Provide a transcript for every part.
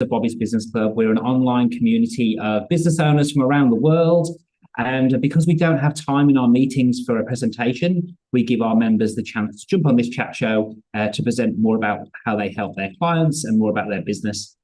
of Bobby's Business Club. We're an online community of business owners from around the world. And because we don't have time in our meetings for a presentation, we give our members the chance to jump on this chat show to present more about how they help their clients and more about their business.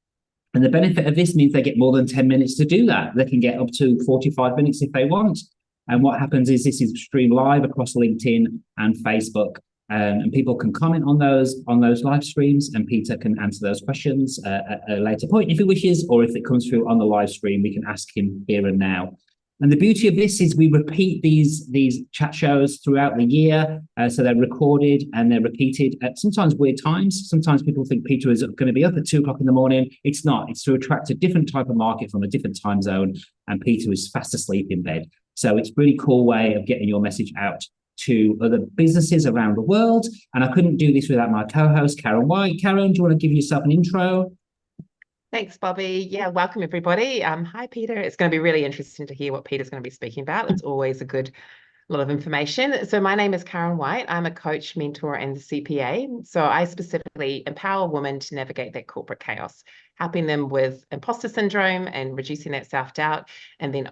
And the benefit of this means they get more than 10 minutes to do that. They can get up to 45 minutes if they want. And what happens is this is streamed live across LinkedIn and Facebook. And people can comment on those live streams, and Peter can answer those questions at a later point if he wishes, or if it comes through on the live stream, we can ask him here and now. And the beauty of this is we repeat these chat shows throughout the year. So they're recorded and they're repeated at sometimes weird times. Sometimes people think Peter is going to be up at 2 o'clock in the morning. It's not. It's to attract a different type of market from a different time zone. And Peter is fast asleep in bed. So it's a really cool way of getting your message out to other businesses around the world. And I couldn't do this without my co-host, Karen White. Karen, do you want to give yourself an intro? Thanks, Bobby. Yeah, welcome everybody. Hi, Peter. It's going to be really interesting to hear what Peter's going to be speaking about. It's always a lot of information. So my name is Karen White. I'm a coach, mentor, and CPA. So I specifically empower women to navigate that corporate chaos, helping them with imposter syndrome and reducing that self-doubt, and then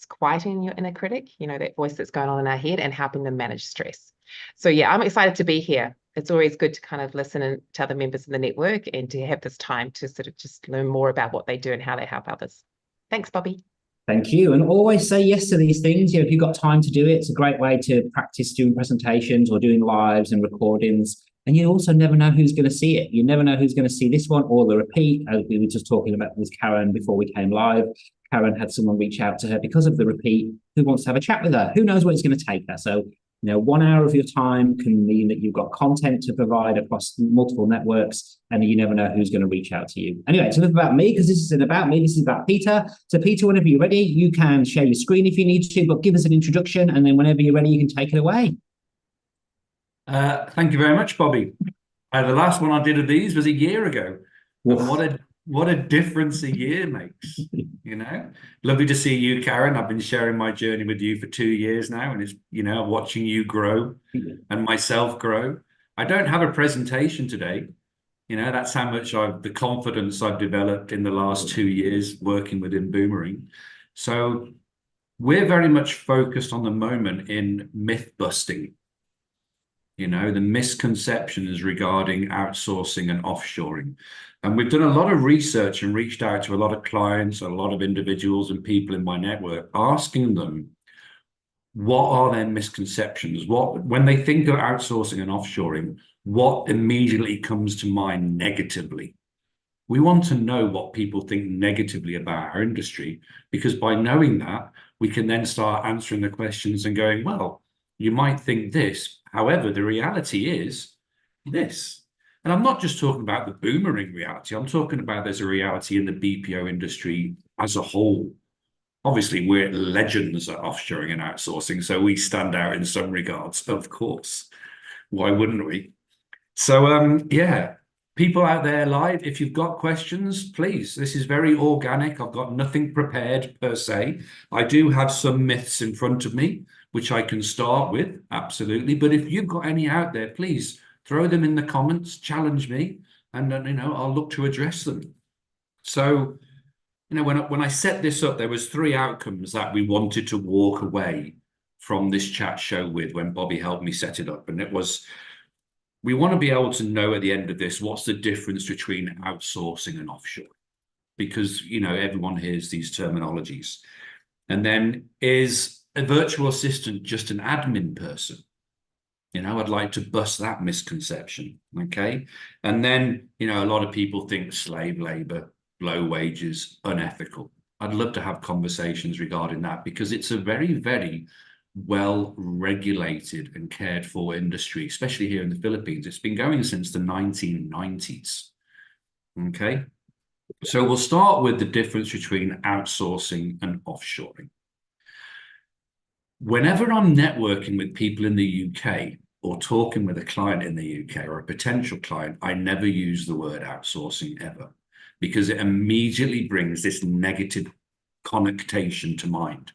quieting your inner critic, that voice that's going on in our head, and helping them manage stress. So yeah, I'm excited to be here. It's always good to kind of listen to other members in the network and to have this time to sort of just learn more about what they do and how they help others. Thanks, Bobby. Thank you. And always say yes to these things. If you've got time to do it, it's a great way to practice doing presentations or doing lives and recordings. And you also never know who's going to see it. You never know who's going to see this one or the repeat, as we were just talking about with Karen before we came live. Karen had someone reach out to her because of the repeat who wants to have a chat with her. Who knows what it's going to take her? So 1 hour of your time can mean that you've got content to provide across multiple networks, and you never know who's going to reach out to you. Anyway, it's enough about me, because this isn't about me. This is about Peter. So Peter, whenever you're ready, you can share your screen if you need to, but give us an introduction, and then whenever you're ready, you can take it away. Thank you very much, Bobby. The last one I did of these was a year ago. And what a difference a year makes, Lovely to see you, Karen. I've been sharing my journey with you for 2 years now, and it's, watching you grow and myself grow. I don't have a presentation today. That's how much the confidence I've developed in the last 2 years working within Boomerang. So we're very much focused on the moment in myth busting. The misconceptions regarding outsourcing and offshoring. And we've done a lot of research and reached out to a lot of clients, a lot of individuals and people in my network, asking them, what are their misconceptions? When they think of outsourcing and offshoring, what immediately comes to mind negatively? We want to know what people think negatively about our industry, because by knowing that, we can then start answering the questions and going, well, you might think this. However, the reality is this. And I'm not just talking about the Boomerang reality. I'm talking about there's a reality in the BPO industry as a whole. Obviously, we're legends at offshoring and outsourcing, so we stand out in some regards, of course. Why wouldn't we? So, yeah, people out there live, if you've got questions, please. This is very organic. I've got nothing prepared per se. I do have some myths in front of me, which I can start with, absolutely. But if you've got any out there, please throw them in the comments, challenge me, and I'll look to address them. So, when I set this up, there was 3 outcomes that we wanted to walk away from this chat show with when Bobby helped me set it up. And it was, we want to be able to know at the end of this, what's the difference between outsourcing and offshore? Because, everyone hears these terminologies. And then, is a virtual assistant just an admin person? I'd like to bust that misconception, okay? And then, a lot of people think slave labor, low wages, unethical. I'd love to have conversations regarding that, because it's a very, very well-regulated and cared for industry, especially here in the Philippines. It's been going since the 1990s, okay? So we'll start with the difference between outsourcing and offshoring. Whenever I'm networking with people in the UK or talking with a client in the UK or a potential client, I never use the word outsourcing ever, because it immediately brings this negative connotation to mind.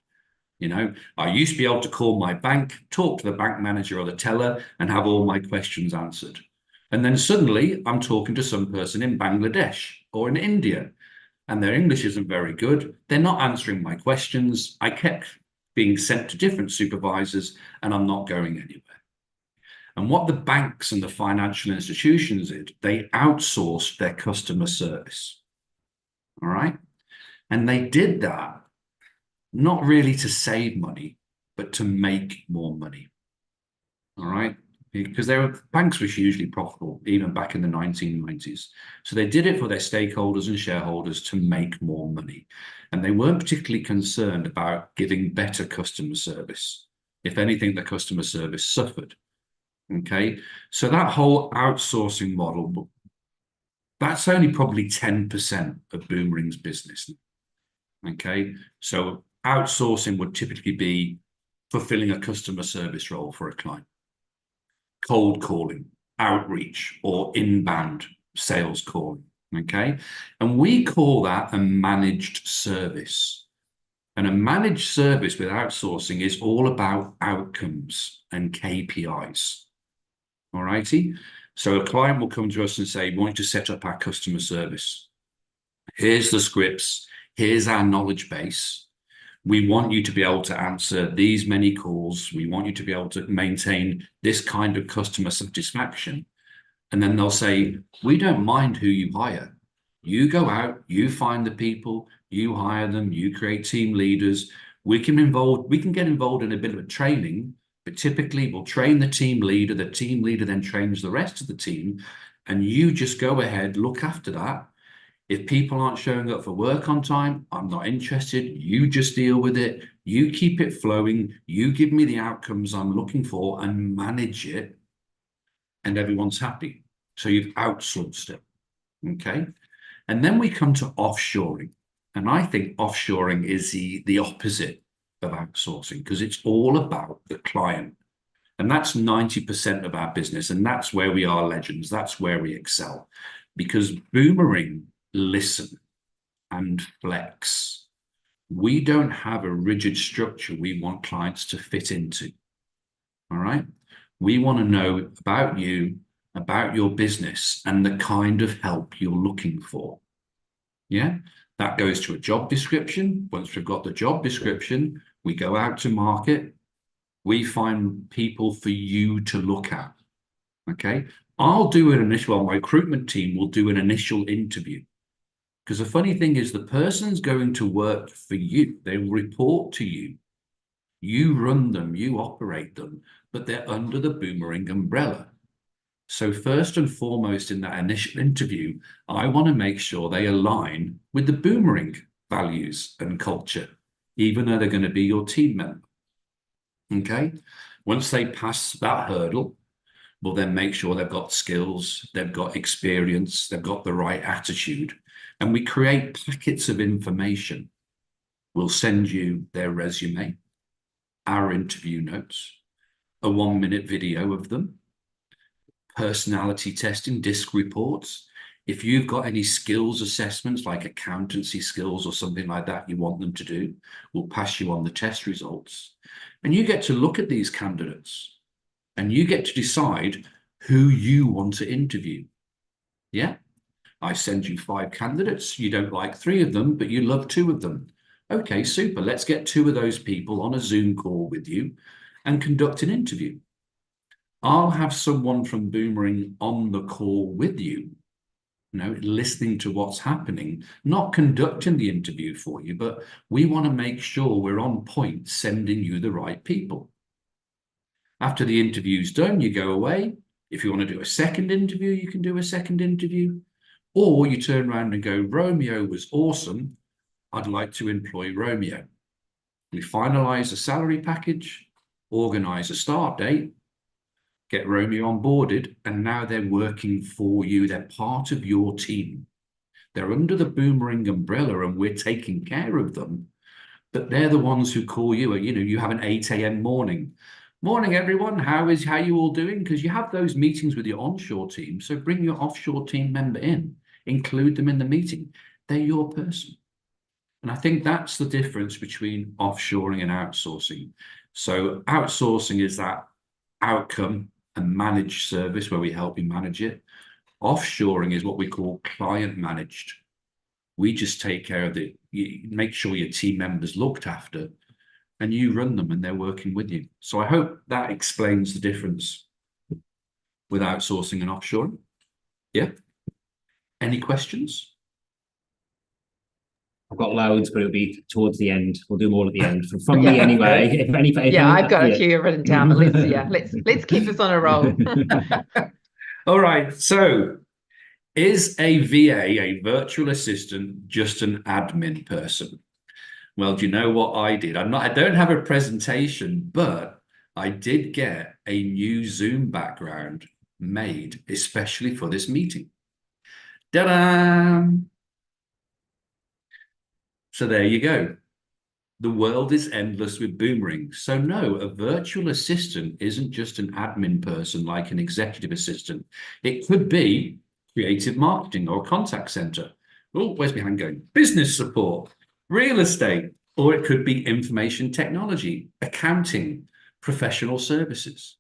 I used to be able to call my bank, talk to the bank manager or the teller, and have all my questions answered. And then suddenly I'm talking to some person in Bangladesh or in India, and their English isn't very good. They're not answering my questions. I kept being sent to different supervisors, and I'm not going anywhere. And what the banks and the financial institutions did, they outsourced their customer service. All right. And they did that not really to save money, but to make more money. All right. Because banks were hugely profitable even back in the 1990s. So they did it for their stakeholders and shareholders to make more money. And they weren't particularly concerned about giving better customer service. If anything, the customer service suffered. Okay. So that whole outsourcing model, that's only probably 10% of Boomerang's business. Okay. So outsourcing would typically be fulfilling a customer service role for a client, cold calling, outreach, or inbound sales calling. Okay. And we call that a managed service. And a managed service with outsourcing is all about outcomes and KPIs. All righty. So a client will come to us and say, we want you to set up our customer service. Here's the scripts. Here's our knowledge base. We want you to be able to answer these many calls. We want you to be able to maintain this kind of customer satisfaction. And then they'll say, we don't mind who you hire. You go out, you find the people, you hire them, you create team leaders. We can get involved in a bit of a training, but typically we'll train the team leader. The team leader then trains the rest of the team. And you just go ahead, look after that. If people aren't showing up for work on time, I'm not interested. You just deal with it. You keep it flowing. You give me the outcomes I'm looking for and manage it. And everyone's happy. So you've outsourced it. Okay. And then we come to offshoring. And I think offshoring is the opposite of outsourcing because it's all about the client. And that's 90% of our business. And that's where we are legends. That's where we excel. Because Boomerang listen and flex. We don't have a rigid structure we want clients to fit into. All right. We want to know about you, about your business, and the kind of help you're looking for. Yeah. That goes to a job description. Once we've got the job description, we go out to market. We find people for you to look at. Okay. I'll do an initial, my recruitment team will do an initial interview. Because the funny thing is the person's going to work for you. They report to you. You run them, you operate them, but they're under the Boomerang umbrella. So first and foremost in that initial interview, I want to make sure they align with the Boomerang values and culture, even though they're going to be your team member. Okay. Once they pass that hurdle, we'll then make sure they've got skills, they've got experience, they've got the right attitude. And we create packets of information. We'll send you their resume, our interview notes, a 1-minute video of them, personality testing, DISC reports. If you've got any skills assessments like accountancy skills or something like that you want them to do, we'll pass you on the test results. And you get to look at these candidates and you get to decide who you want to interview. Yeah. I send you 5 candidates. You don't like 3 of them, but you love 2 of them. Okay, super. Let's get 2 of those people on a Zoom call with you and conduct an interview. I'll have someone from Boomerang on the call with you, listening to what's happening, not conducting the interview for you, but we want to make sure we're on point, sending you the right people. After the interview's done, you go away. If you want to do a second interview, you can do a second interview. Or you turn around and go, Romeo was awesome. I'd like to employ Romeo. We finalize a salary package, organize a start date, get Romeo onboarded, and now they're working for you. They're part of your team. They're under the Boomerang umbrella and we're taking care of them. But they're the ones who call you. You have an 8 a.m. morning. Morning, everyone. How you all doing? Because you have those meetings with your onshore team. So bring your offshore team member in. Include them in the meeting. They're your person. And I think that's the difference between offshoring and outsourcing. So outsourcing is that outcome and managed service where we help you manage it. Offshoring is what we call client managed. We just take care of you make sure your team members looked after, and you run them and they're working with you. So I hope that explains the difference with outsourcing and offshoring. Yeah. Any questions? I've got loads, but it'll be towards the end. We'll do them all at the end from me anyway. I've got a few written down, but let's keep this on a roll. All right. So, is a VA, a virtual assistant, just an admin person? Well, do you know what I did? I don't have a presentation, but I did get a new Zoom background made especially for this meeting. Ta-da! So there you go. The world is endless with Boomerang. So no, a virtual assistant isn't just an admin person like an executive assistant. It could be creative marketing or contact center. Oh, where's my hand going? Business support, real estate, or it could be information technology, accounting, professional services.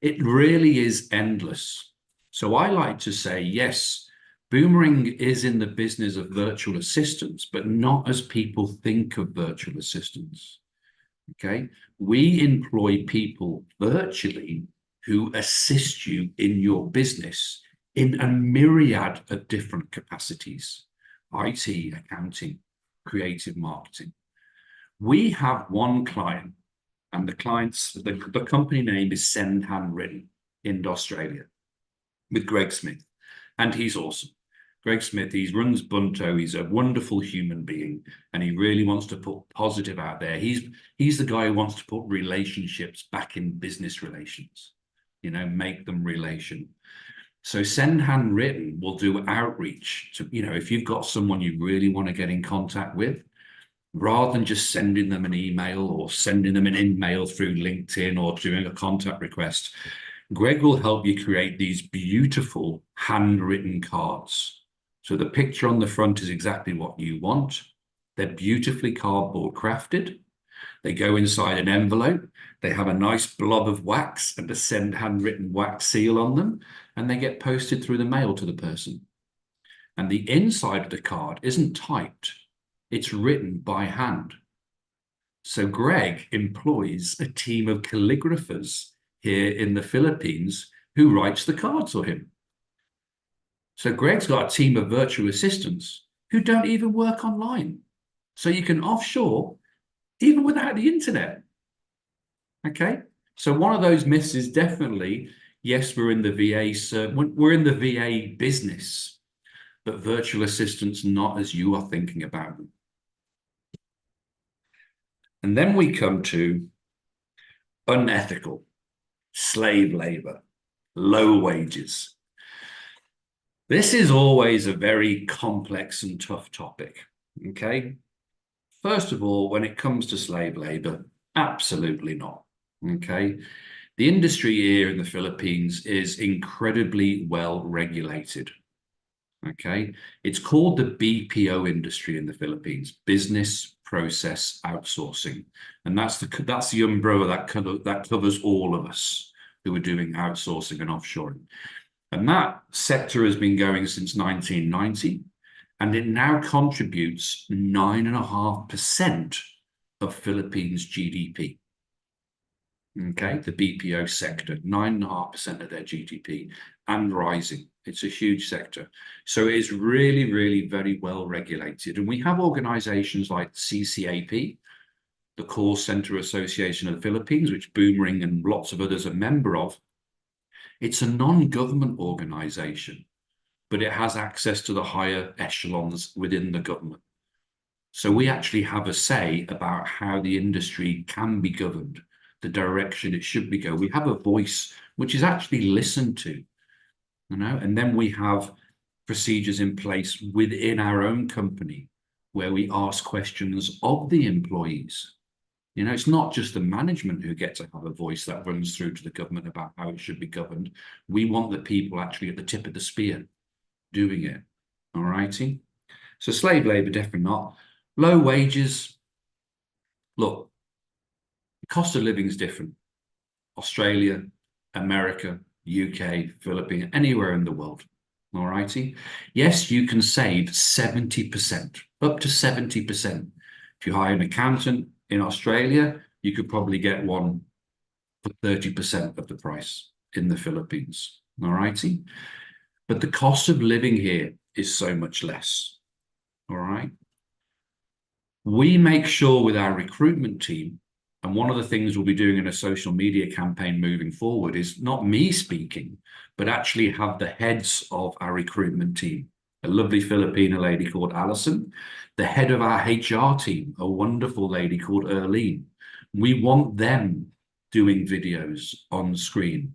It really is endless. So I like to say, yes, Boomerang is in the business of virtual assistants, but not as people think of virtual assistants. Okay, we employ people virtually who assist you in your business in a myriad of different capacities: IT, accounting, creative marketing. We have one client, and the company name is Send Handwritten in Australia, with Greg Smith, and he's awesome. Greg Smith, he runs Bunto. He's a wonderful human being, and he really wants to put positive out there. He's the guy who wants to put relationships back in business relations, make them relation. So Send Handwritten will do outreach to, if you've got someone you really want to get in contact with, rather than just sending them an email or sending them an in-mail through LinkedIn or doing a contact request, Greg will help you create these beautiful handwritten cards. So the picture on the front is exactly what you want. They're beautifully cardboard crafted. They go inside an envelope. They have a nice blob of wax and a Send Handwritten wax seal on them, and they get posted through the mail to the person. And the inside of the card isn't typed. It's written by hand. So Greg employs a team of calligraphers here in the Philippines who writes the cards for him. So Greg's got a team of virtual assistants who don't even work online. So you can offshore even without the internet. Okay. So one of those myths is definitely, yes, we're in the VA business, but virtual assistants not as you are thinking about them. And then we come to unethical, slave labor, low wages. This is always a very complex and tough topic, okay? First of all, when it comes to slave labor, absolutely not, okay? The industry here in the Philippines is incredibly well regulated, okay? It's called the BPO industry in the Philippines, business process outsourcing. And that's the umbrella that covers all of us who are doing outsourcing and offshoring. And that sector has been going since 1990, and it now contributes 9.5% of Philippines' GDP. Okay, the BPO sector, 9.5% of their GDP, and rising. It's a huge sector. So it is really, really very well regulated. And we have organizations like CCAP, the Call Center Association of the Philippines, which Boomerang and lots of others are member of. It's a non-government organization, but it has access to the higher echelons within the government. So we actually have a say about how the industry can be governed, the direction it should be going. We have a voice which is actually listened to, and then we have procedures in place within our own company where we ask questions of the employees. It's not just the management who get to have a voice that runs through to the government about how it should be governed. We want the people actually at the tip of the spear doing it. All righty. So slave labor, definitely not. Low wages. Look, the cost of living is different. Australia, America, UK, Philippines, anywhere in the world. All righty. Yes, you can save 70%, up to 70%. If you hire an accountant in Australia, you could probably get one for 30% of the price in the Philippines. All righty. But the cost of living here is so much less. All right. We make sure with our recruitment team, and one of the things we'll be doing in a social media campaign moving forward is not me speaking, but actually have the heads of our recruitment team, a lovely Filipina lady called Alison, the head of our HR team, a wonderful lady called Erlene. We want them doing videos on screen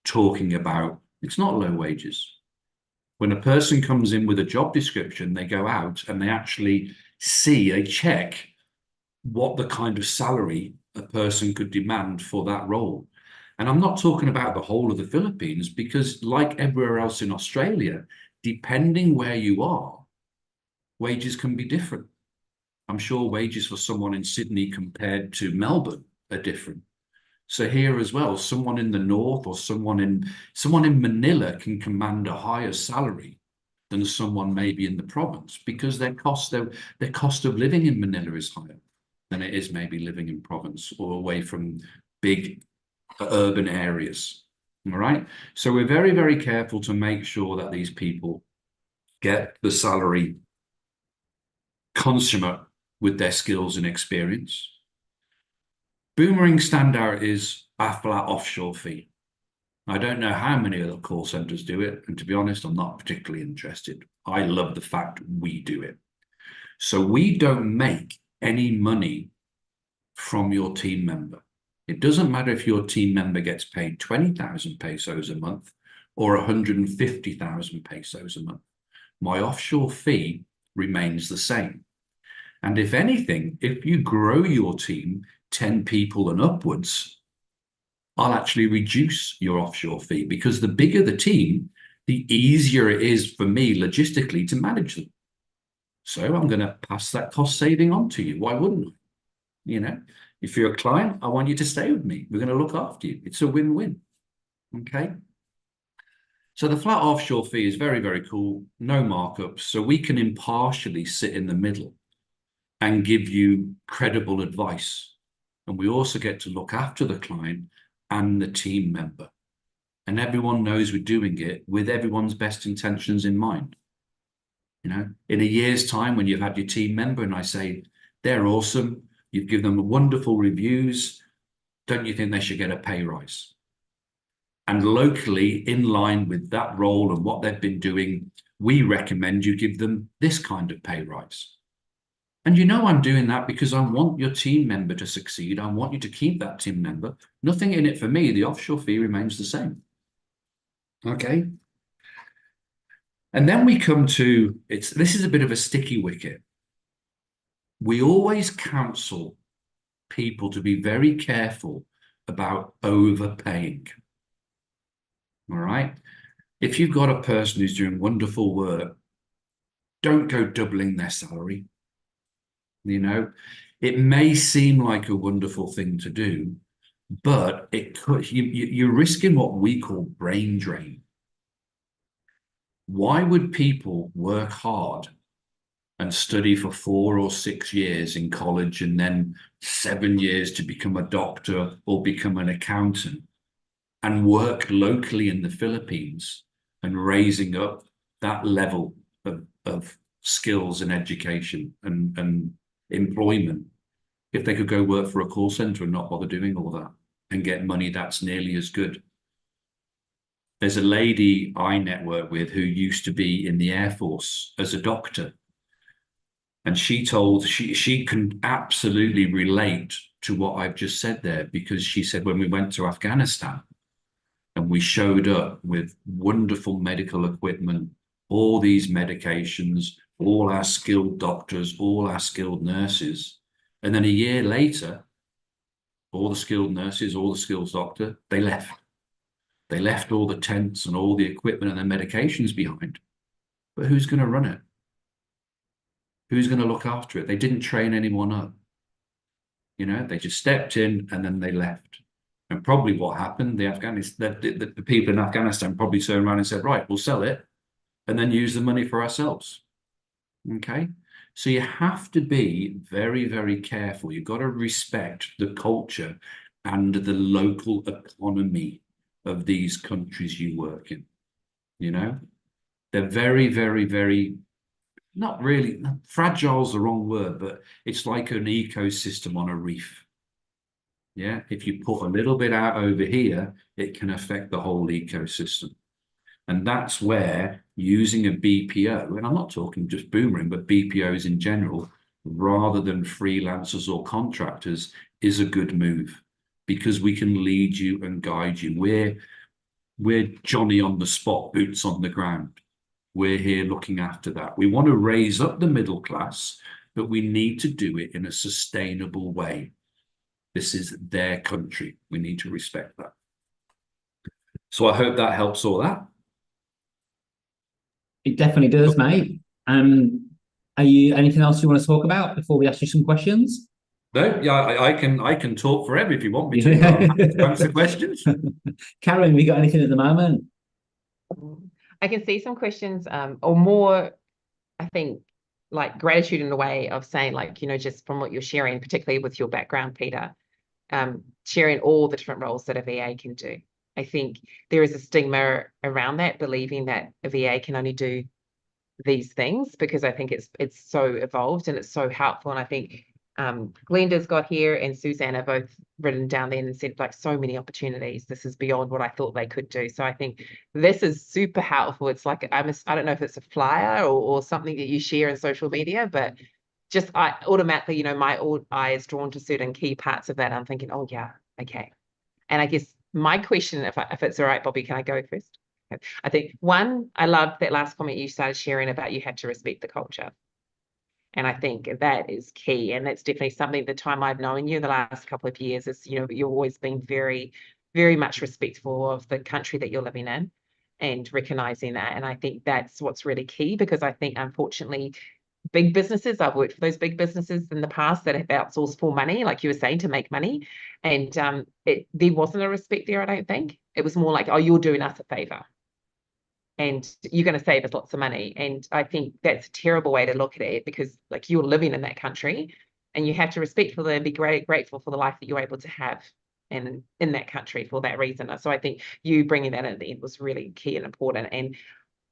talking about, it's not low wages. When a person comes in with a job description, they go out and they actually see, they check what the kind of salary a person could demand for that role. And I'm not talking about the whole of the Philippines, because like everywhere else in Australia, depending where you are, wages can be different. I'm sure wages for someone in Sydney compared to Melbourne are different. So here as well, someone in the north or someone in Manila can command a higher salary than someone maybe in the province, because their cost of living in Manila is higher than it is maybe living in province or away from big urban areas. All right. So we're very, very careful to make sure that these people get the salary consummate with their skills and experience. Boomerang standout is a flat offshore fee. I don't know how many other call centers do it, and to be honest, I'm not particularly interested. I love the fact we do it. So we don't make any money from your team member. It doesn't matter if your team member gets paid 20,000 pesos a month or 150,000 pesos a month. My offshore fee remains the same. And if anything, if you grow your team 10 people and upwards, I'll actually reduce your offshore fee, because the bigger the team, the easier it is for me logistically to manage them. So I'm going to pass that cost saving on to you. Why wouldn't I? You know, if you're a client, I want you to stay with me. We're going to look after you. It's a win-win. Okay. So the flat offshore fee is very, very cool. No markups. So we can impartially sit in the middle and give you credible advice. And we also get to look after the client and the team member. And everyone knows we're doing it with everyone's best intentions in mind. You know, in a year's time, when you've had your team member and I say, they're awesome, you've given them wonderful reviews, don't you think they should get a pay rise? And locally, in line with that role and what they've been doing, we recommend you give them this kind of pay rise. And you know I'm doing that because I want your team member to succeed. I want you to keep that team member. Nothing in it for me. The offshore fee remains the same. Okay. And then we come to, this is a bit of a sticky wicket. We always counsel people to be very careful about overpaying. All right. If you've got a person who's doing wonderful work, don't go doubling their salary. You know, it may seem like a wonderful thing to do, but it could, you're risking what we call brain drain. Why would people work hard and study for 4 or 6 years in college and then 7 years to become a doctor or become an accountant and work locally in the Philippines and raising up that level of skills and education and employment, if they could go work for a call center and not bother doing all that and get money that's nearly as good? There's a lady I network with who used to be in the Air Force as a doctor. And she can absolutely relate to what I've just said there, because she said when we went to Afghanistan and we showed up with wonderful medical equipment, all these medications, all our skilled doctors, all our skilled nurses. And then a year later, all the skilled nurses, all the skilled doctor, they left. They left all the tents and all the equipment and the medications behind. But who's going to run it? Who's going to look after it? They didn't train anyone up. You know, they just stepped in and then they left. And probably what happened, the people in Afghanistan probably turned around and said, right, we'll sell it. and then use the money for ourselves. Okay. So you have to be very, very careful. You've got to respect the culture and the local economy of these countries you work in. You know, they're very, very, very, not really, fragile is the wrong word, but it's like an ecosystem on a reef. Yeah. If you put a little bit out over here, it can affect the whole ecosystem. And that's where using a BPO, and I'm not talking just Boomerang, but BPOs in general, rather than freelancers or contractors, is a good move, because we can lead you and guide you. We're Johnny on the spot, boots on the ground. We're here looking after that. We want to raise up the middle class, but we need to do it in a sustainable way. This is their country. We need to respect that. So I hope that helps all that. It definitely does, mate. Are you anything else you want to talk about before we ask you some questions? No, yeah, I can talk forever if you want me to. I'm happy to answer questions. Karen, have you got anything at the moment? I can see some questions, or more, I think, like gratitude in a way of saying, like, you know, just from what you're sharing, particularly with your background, Peter, sharing all the different roles that a VA can do. I think there is a stigma around that, believing that a VA can only do these things, because I think it's so evolved and it's so helpful. And I think Glenda's got here and Suzanne have both written down there and said, like, so many opportunities. This is beyond what I thought they could do. So I think this is super helpful. It's like, I don't know if it's a flyer or something that you share in social media, but just I automatically, you know, my eye is drawn to certain key parts of that. I'm thinking, oh yeah, okay. And I guess my question, if it's all right, Bobby, can I go first? I think one, I love that last comment you started sharing about you had to respect the culture. And I think that is key. And that's definitely something, the time I've known you in the last couple of years is, you know, you've always been very, very much respectful of the country that you're living in and recognizing that. And I think that's what's really key, because I think, unfortunately, big businesses, I've worked for those big businesses in the past that have outsourced for money, like you were saying, to make money. And there wasn't a respect there, I don't think. It was more like, oh, you're doing us a favor and you're going to save us lots of money. And I think that's a terrible way to look at it, because like, you're living in that country and you have to respect for them and be grateful for the life that you're able to have and in that country for that reason. So I think you bringing that in at the end was really key and important. And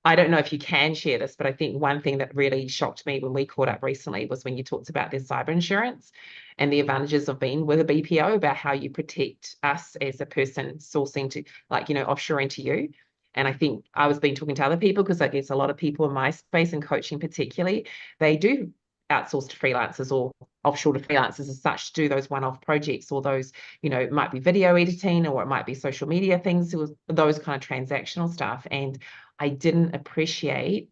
I don't know if you can share this, but I think one thing that really shocked me when we caught up recently was when you talked about the cyber insurance and the advantages of being with a BPO, about how you protect us as a person sourcing to, like, you know, offshoring to you. And I think I was been talking to other people, because I guess a lot of people in my space and coaching particularly, they do outsource to freelancers or offshore to freelancers as such to do those one-off projects, or those, you know, it might be video editing or it might be social media things, those kind of transactional stuff. And I didn't appreciate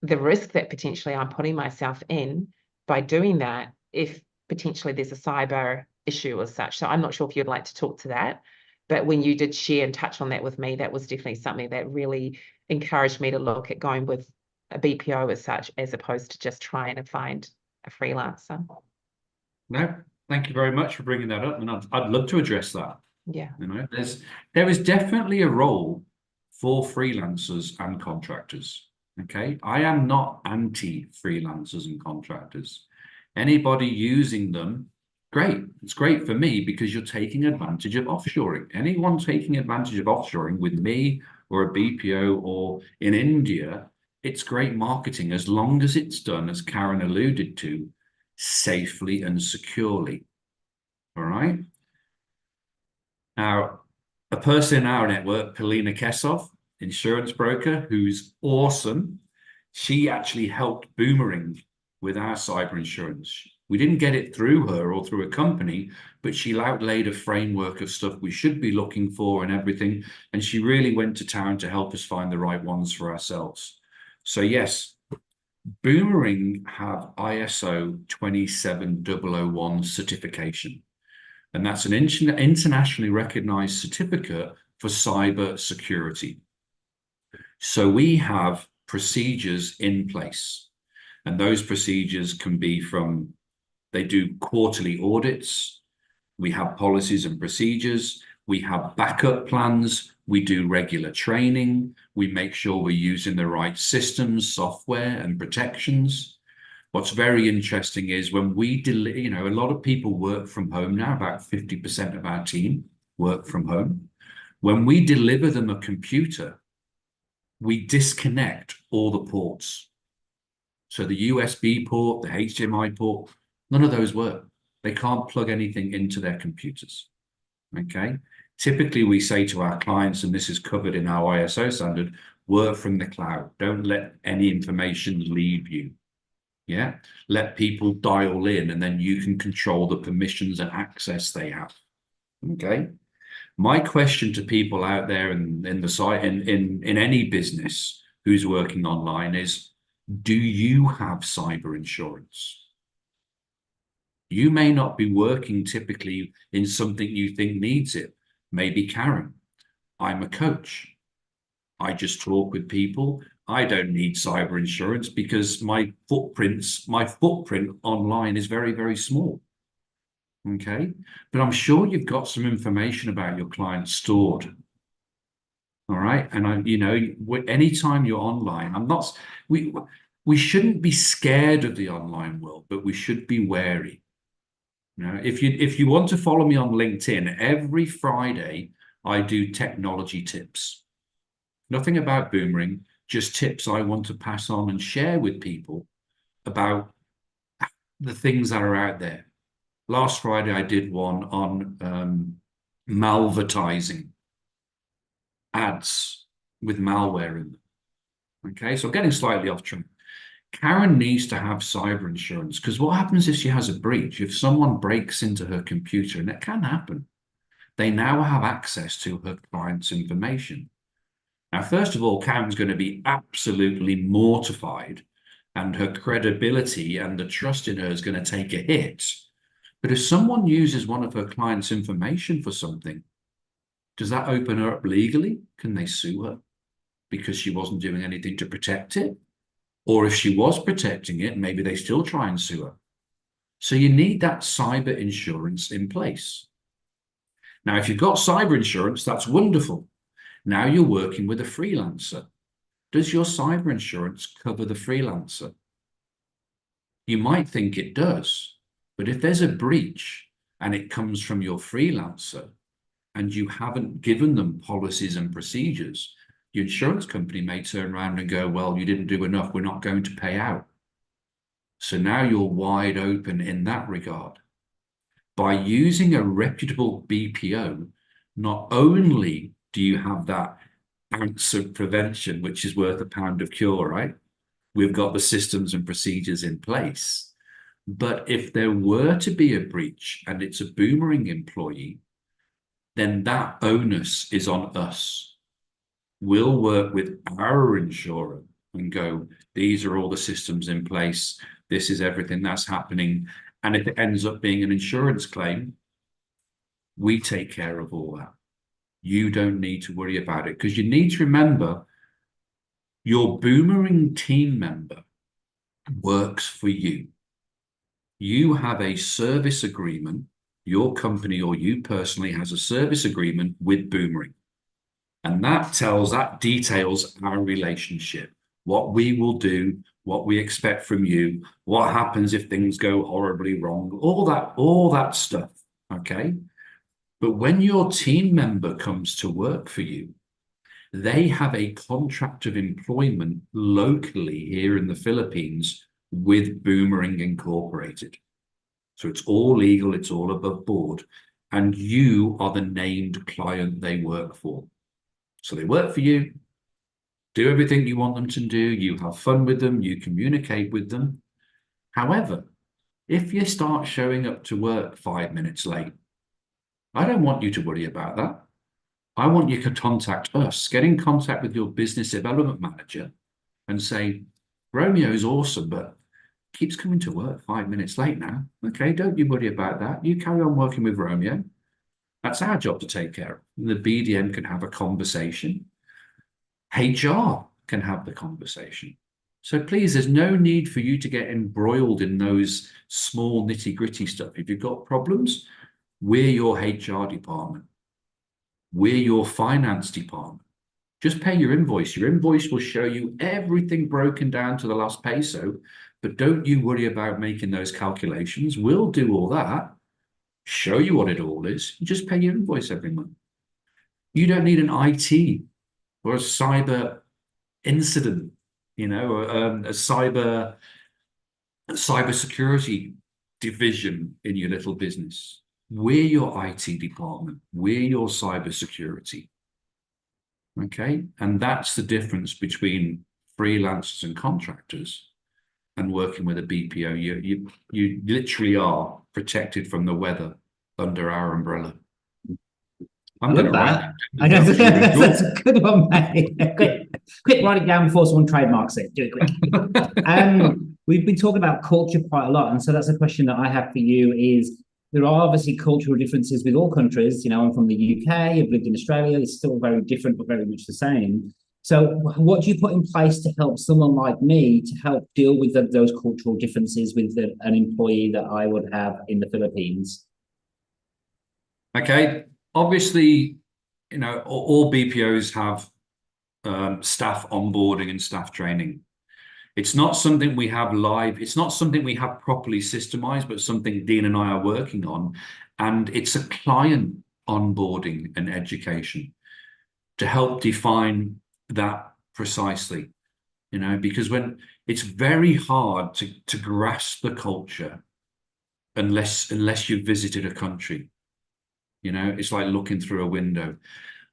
the risk that potentially I'm putting myself in by doing that, if potentially there's a cyber issue as such. So I'm not sure if you'd like to talk to that, but when you did share and touch on that with me, that was definitely something that really encouraged me to look at going with a BPO as such, as opposed to just trying to find a freelancer. No, thank you very much for bringing that up, and I'd love to address that. Yeah. You know, there is definitely a role for freelancers and contractors. Okay, I am not anti-freelancers and contractors. Anybody using them, great. It's great for me, because you're taking advantage of offshoring. Anyone taking advantage of offshoring with me or a BPO or in India, it's great marketing, as long as it's done, as Karen alluded to, safely and securely. All right. Now, a person in our network, Polina Kesov, insurance broker, who's awesome, she actually helped Boomerang with our cyber insurance. We didn't get it through her or through a company, but she outlaid a framework of stuff we should be looking for and everything. And she really went to town to help us find the right ones for ourselves. So yes, Boomerang have ISO 27001 certification. And that's an internationally recognized certificate for cyber security. So we have procedures in place. And those procedures can be from, they do quarterly audits. We have policies and procedures. We have backup plans. We do regular training. We make sure we're using the right systems, software, and protections. What's very interesting is when we deliver, you know, a lot of people work from home now, about 50% of our team work from home. When we deliver them a computer, we disconnect all the ports. So the USB port, the HDMI port, none of those work. They can't plug anything into their computers. Okay. Typically, we say to our clients, and this is covered in our ISO standard, work from the cloud. Don't let any information leave you. Yeah. Let people dial in, and then you can control the permissions and access they have. Okay. My question to people out there in the site, in any business who's working online is, do you have cyber insurance? You may not be working typically in something you think needs it. Maybe Karen, I'm a coach. I just talk with people. I don't need cyber insurance because my footprint online is very, very small. Okay, but I'm sure you've got some information about your clients stored. All right, and you know, anytime you're online, we shouldn't be scared of the online world, but we should be wary. You know, if you want to follow me on LinkedIn, every Friday I do technology tips. Nothing about Boomerang, just tips I want to pass on and share with people about the things that are out there. Last Friday I did one on malvertising, ads with malware in them. Okay, so I'm getting slightly off track. Karen needs to have cyber insurance because what happens if she has a breach? If someone breaks into her computer, and it can happen, they now have access to her client's information. Now, first of all, Karen's going to be absolutely mortified, and her credibility and the trust in her is going to take a hit. But if someone uses one of her client's information for something, does that open her up legally? Can they sue her because she wasn't doing anything to protect it? Or if she was protecting it, maybe they still try and sue her. So you need that cyber insurance in place. Now, if you've got cyber insurance, that's wonderful. Now you're working with a freelancer. Does your cyber insurance cover the freelancer? You might think it does, but if there's a breach and it comes from your freelancer and you haven't given them policies and procedures, your insurance company may turn around and go, well, you didn't do enough, we're not going to pay out. So now you're wide open in that regard. By using a reputable BPO, not only do you have that ounce of prevention, which is worth a pound of cure, right? We've got the systems and procedures in place. But if there were to be a breach and it's a Boomerang employee, then that onus is on us. We'll work with our insurer and go, these are all the systems in place. This is everything that's happening. And if it ends up being an insurance claim, we take care of all that. You don't need to worry about it because you need to remember your Boomerang team member works for you. You have a service agreement. Your company or you personally has a service agreement with Boomerang. And that details our relationship, what we will do, what we expect from you, what happens if things go horribly wrong, all that stuff, okay? But when your team member comes to work for you, they have a contract of employment locally here in the Philippines with Boomerang Incorporated. So it's all legal, it's all above board, and you are the named client they work for. So they work for you, do everything you want them to do, you have fun with them, you communicate with them. However, if you start showing up to work 5 minutes late, I don't want you to worry about that. I want you to contact us, get in contact with your business development manager and say, Romeo's awesome, but keeps coming to work 5 minutes late now. Okay, don't you worry about that. You carry on working with Romeo. That's our job to take care of. The BDM can have a conversation. HR can have the conversation. So please, there's no need for you to get embroiled in those small nitty-gritty stuff. If you've got problems, we're your HR department. We're your finance department. Just pay your invoice. Your invoice will show you everything broken down to the last peso, but don't you worry about making those calculations. We'll do all that, show you what it all is. You just pay your invoice every month. You don't need an IT or a cyber incident, you know, or a cybersecurity division in your little business. We're your IT department. We're your cybersecurity. Okay, and that's the difference between freelancers and contractors and working with a BPO. You literally are protected from the weather under our umbrella. I'm going to write that. I know that's a good one, mate. Quick, write it down before someone trademarks it. Do it quick. We've been talking about culture quite a lot, and so that's a question that I have for you. Is there are obviously cultural differences with all countries. You know, I'm from the UK. I've lived in Australia. It's still very different, but very much the same. So, what do you put in place to help someone like me to help deal with those cultural differences with an employee that I would have in the Philippines? Okay. Obviously, you know, all BPOs have staff onboarding and staff training. It's not something we have live. It's not something we have properly systemized, but something Dean and I are working on. And it's a client onboarding and education to help define that precisely, you know, because when it's very hard to grasp the culture unless you've visited a country. You know, it's like looking through a window.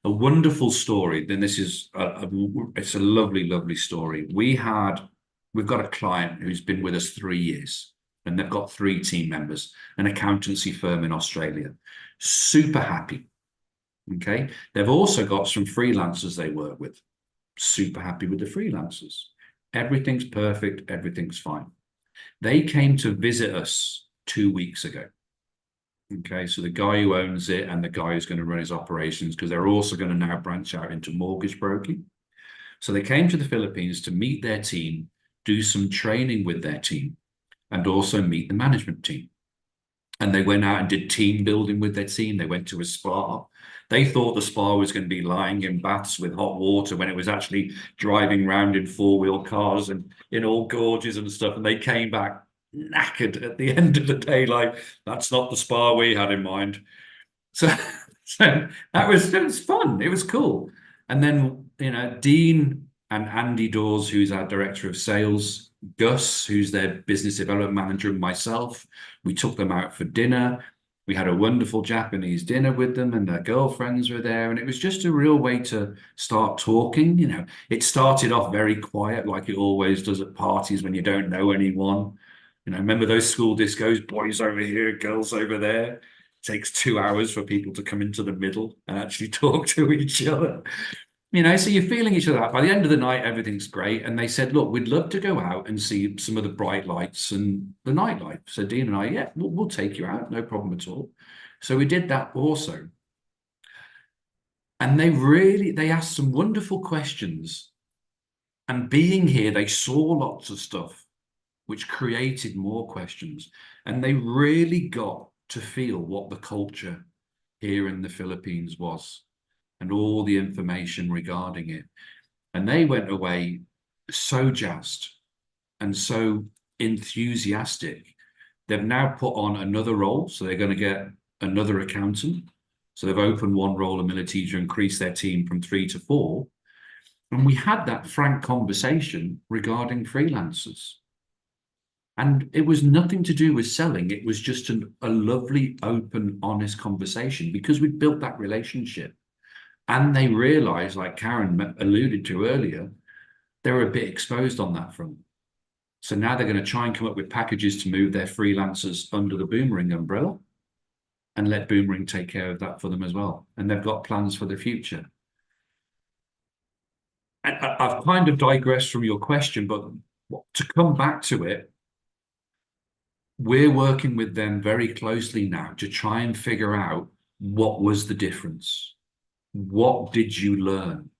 A wonderful story. Then this is it's a lovely, lovely story. We've got a client who's been with us 3 years, and they've got 3 team members, an accountancy firm in Australia. Super happy. Okay. They've also got some freelancers they work with. Super happy with the freelancers. Everything's perfect. Everything's fine. They came to visit us 2 weeks ago. Okay, so the guy who owns it and the guy who's going to run his operations, because they're also going to now branch out into mortgage broking. So they came to the Philippines to meet their team, do some training with their team, and also meet the management team. And they went out and did team building with their team. They went to a spa. They thought the spa was going to be lying in baths with hot water when it was actually driving around in 4-wheel cars and in all gorges and stuff. And they came back knackered at the end of the day, like, that's not the spa we had in mind. So it was fun. It was cool. And then, you know, Dean and Andy Dawes, who's our director of sales, Gus, who's their business development manager, and myself, we took them out for dinner. We had a wonderful Japanese dinner with them, and their girlfriends were there. And it was just a real way to start talking. You know, it started off very quiet, like it always does at parties when you don't know anyone. You know, remember those school discos, boys over here, girls over there? It takes 2 hours for people to come into the middle and actually talk to each other. You know, so you're feeling each other out. By the end of the night, everything's great. And they said, look, we'd love to go out and see some of the bright lights and the nightlife. So Dean and I, yeah, we'll take you out. No problem at all. So we did that also. And they asked some wonderful questions. And being here, they saw lots of stuff, which created more questions. And they really got to feel what the culture here in the Philippines was and all the information regarding it. And they went away so jazzed and so enthusiastic. They've now put on another role. So they're going to get another accountant. So they've opened one role in Military to increase their team from 3 to 4. And we had that frank conversation regarding freelancers. And it was nothing to do with selling. It was just a lovely, open, honest conversation because we built that relationship. And they realized, like Karen alluded to earlier, they were a bit exposed on that front. So now they're going to try and come up with packages to move their freelancers under the Boomerang umbrella and let Boomerang take care of that for them as well. And they've got plans for the future. And I've kind of digressed from your question, but to come back to it, we're working with them very closely now to try and figure out what was the difference. What did you learn?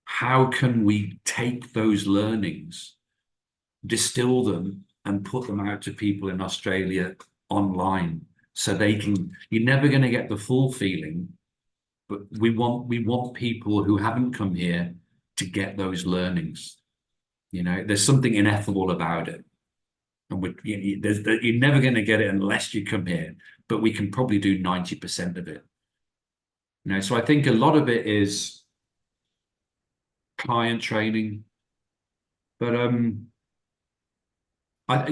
How can we take those learnings, distill them, and put them out to people in Australia online so they can, you're never going to get the full feeling but we want people who haven't come here to get those learnings. You know, there's something ineffable about it. And you're never going to get it unless you come here, but we can probably do 90% of it. You know, so I think a lot of it is client training, but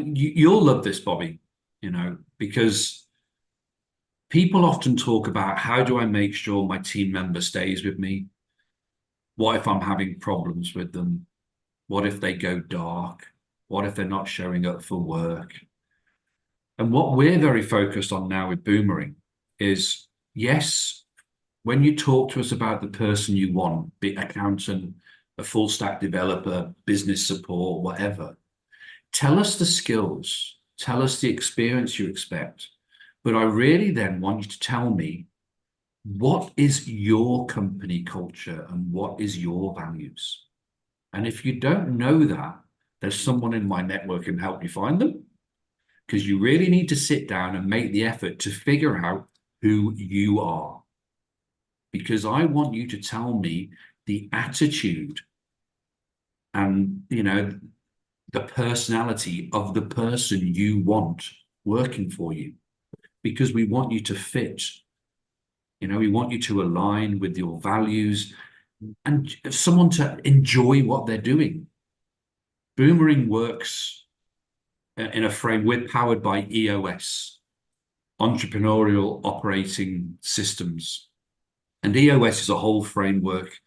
you'll love this, Bobby, you know, because people often talk about, how do I make sure my team member stays with me? What if I'm having problems with them? What if they go dark? What if they're not showing up for work? And what we're very focused on now with Boomerang is, yes, when you talk to us about the person you want, be it accountant, a full stack developer, business support, whatever, tell us the skills, tell us the experience you expect. But I really then want you to tell me, what is your company culture and what is your values? And if you don't know that, there's someone in my network who can help you find them, because you really need to sit down and make the effort to figure out who you are. Because I want you to tell me the attitude and, you know, the personality of the person you want working for you, because we want you to fit. You know, we want you to align with your values and someone to enjoy what they're doing. Boomerang works in a frame. We're powered by EOS, Entrepreneurial Operating Systems. And EOS is a whole framework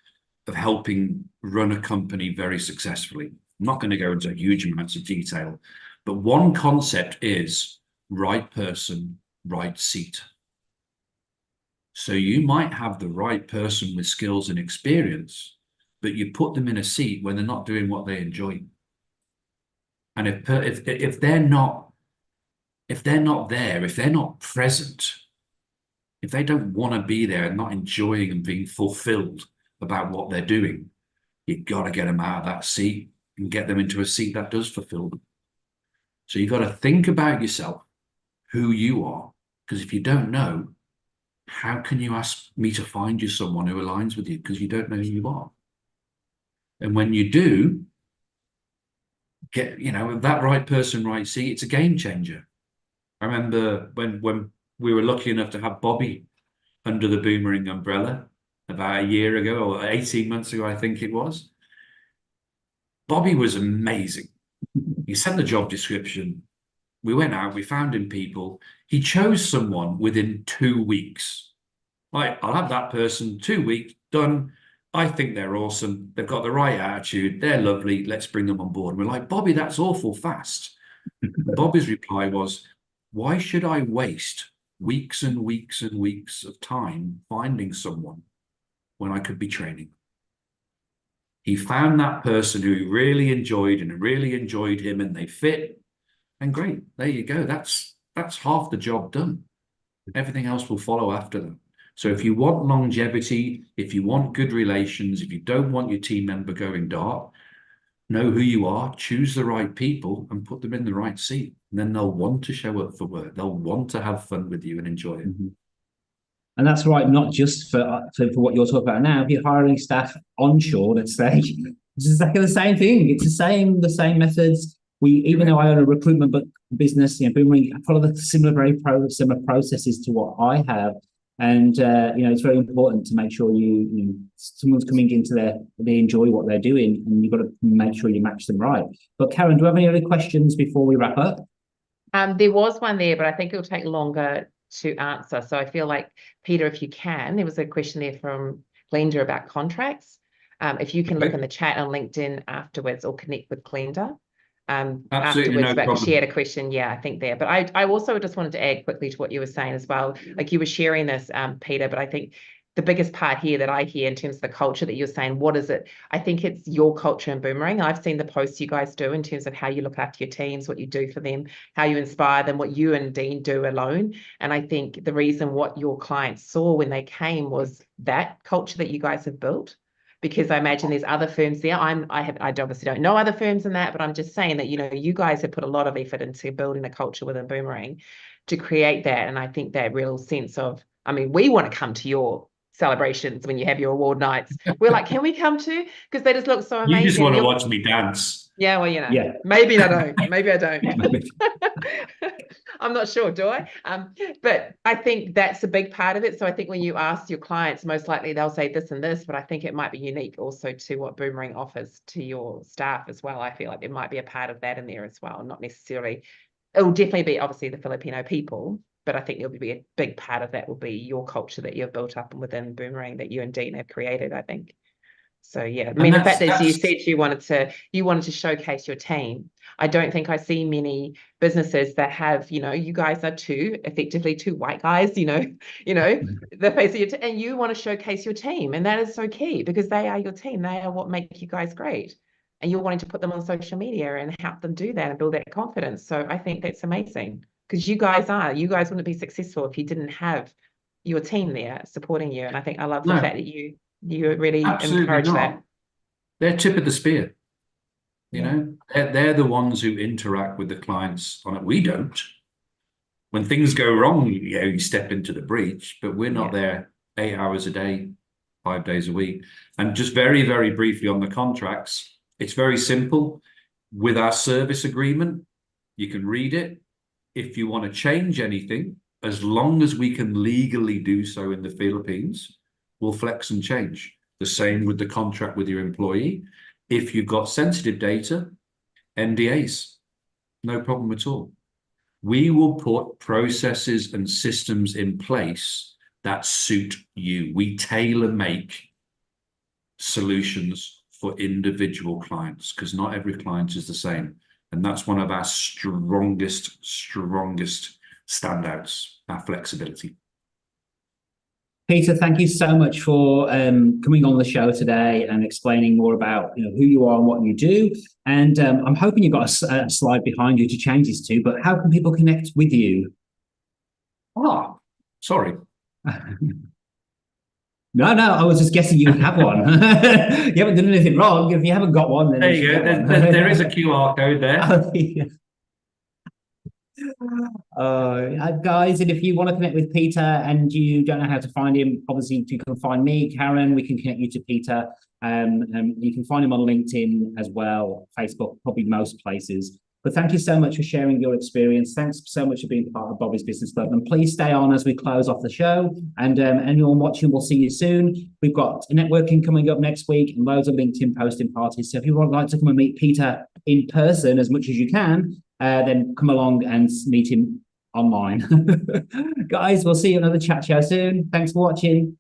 of helping run a company very successfully. I'm not going to go into huge amounts of detail, but one concept is right person, right seat. So you might have the right person with skills and experience, but you put them in a seat when they're not doing what they enjoy. And if they're not there, if they're not present, if they don't want to be there and not enjoying and being fulfilled about what they're doing, you've got to get them out of that seat and get them into a seat that does fulfill them. So you've got to think about yourself, who you are, because if you don't know, how can you ask me to find you someone who aligns with you? Because you don't know who you are. And when you do get, you know, that right person, right seat, it's a game changer. I remember when we were lucky enough to have Bobby under the Boomerang umbrella about a year ago, or 18 months ago, I think it was. Bobby was amazing. He sent the job description. We went out, we found him people. He chose someone within 2 weeks. Like, I'll have that person, 2 weeks, done. I think they're awesome. They've got the right attitude. They're lovely. Let's bring them on board. And we're like, Bobby, that's awful fast. Bobby's reply was, why should I waste weeks and weeks and weeks of time finding someone when I could be training? He found that person who he really enjoyed and really enjoyed him, and they fit. And great, there you go. That's half the job done. Everything else will follow after that. So if you want longevity, if you want good relations, if you don't want your team member going dark, know who you are, choose the right people and put them in the right seat. And then they'll want to show up for work. They'll want to have fun with you and enjoy it. Mm-hmm. And that's right, not just for what you're talking about now. If you're hiring staff onshore, let's say, it's exactly the same thing. It's the same methods. Even though I own a recruitment business, you know, Boomerang follow the similar processes to what I have. And you know, it's very important to make sure someone's coming into they enjoy what they're doing, and you've got to make sure you match them right. But Karen, do you have any other questions before we wrap up? There was one there, but I think it'll take longer to answer. So I feel like, Peter, if you can, there was a question there from Glenda about contracts. If you can look in the chat on LinkedIn afterwards or connect with Glenda. Absolutely, afterwards, no but problem. she had a question, I think there. But I also just wanted to add quickly to what you were saying as well. Like, you were sharing this, Peter, but I think the biggest part here that I hear in terms of the culture that you're saying, what is it? I think it's your culture in Boomerang. I've seen the posts you guys do in terms of how you look after your teams, what you do for them, how you inspire them, what you and Dean do alone. And I think the reason what your clients saw when they came was that culture that you guys have built. Because I imagine there's other firms there. I obviously don't know other firms in that, but I'm just saying that, you know, you guys have put a lot of effort into building a culture within Boomerang to create that. And I think that real sense of, I mean, we want to come to your celebrations when you have your award nights. We're like, can we come too? Because they just look so amazing. You just want to watch me dance. Yeah, well, you know, Yeah. maybe I don't. Maybe I don't. I'm not sure, do I? But I think that's a big part of it. So I think when you ask your clients, most likely they'll say this and this, but I think it might be unique also to what Boomerang offers to your staff as well. I feel like there might be a part of that in there as well. Not necessarily, it will definitely be obviously the Filipino people, but I think there'll be a big part of that will be your culture that you've built up within Boomerang that you and Dean have created, I think. So yeah, I mean, the fact that you said you wanted to showcase your team. I don't think I see many businesses that have, you know, you guys are effectively two white guys, you know, the face of your team, and you want to showcase your team, and that is so key because they are your team. They are what make you guys great, and you're wanting to put them on social media and help them do that and build that confidence. So I think that's amazing because you guys wouldn't be successful if you didn't have your team there supporting you. And I think I love the fact that you really encourage that. They're tip of the spear. You know, they're the ones who interact with the clients on it. We don't. When things go wrong, you step into the breach, but we're not there 8 hours a day, 5 days a week. And just very, very briefly on the contracts, it's very simple. With our service agreement, you can read it. If you want to change anything, as long as we can legally do so in the Philippines, we'll flex and change. The same with the contract with your employee. If you've got sensitive data, NDAs, no problem at all. We will put processes and systems in place that suit you. We tailor make solutions for individual clients because not every client is the same. And that's one of our strongest standouts, our flexibility. Peter, thank you so much for coming on the show today and explaining more about who you are and what you do. And I'm hoping you've got a slide behind you to change this to, but how can people connect with you? Oh, sorry. No, I was just guessing you have one. You haven't done anything wrong. If you haven't got one, then there you go. There is a QR code there. Guys, and if you want to connect with Peter and you don't know how to find him, obviously you can find me, Karen. We can connect you to Peter. You can find him on LinkedIn as well, Facebook, probably most places. But thank you so much for sharing your experience. Thanks so much for being part of Bobby's Business Club. And please stay on as we close off the show. And anyone watching, we'll see you soon. We've got networking coming up next week and loads of LinkedIn posting parties. So if you would like to come and meet Peter in person as much as you can, then come along and meet him online. Guys, we'll see you another chat show soon. Thanks for watching.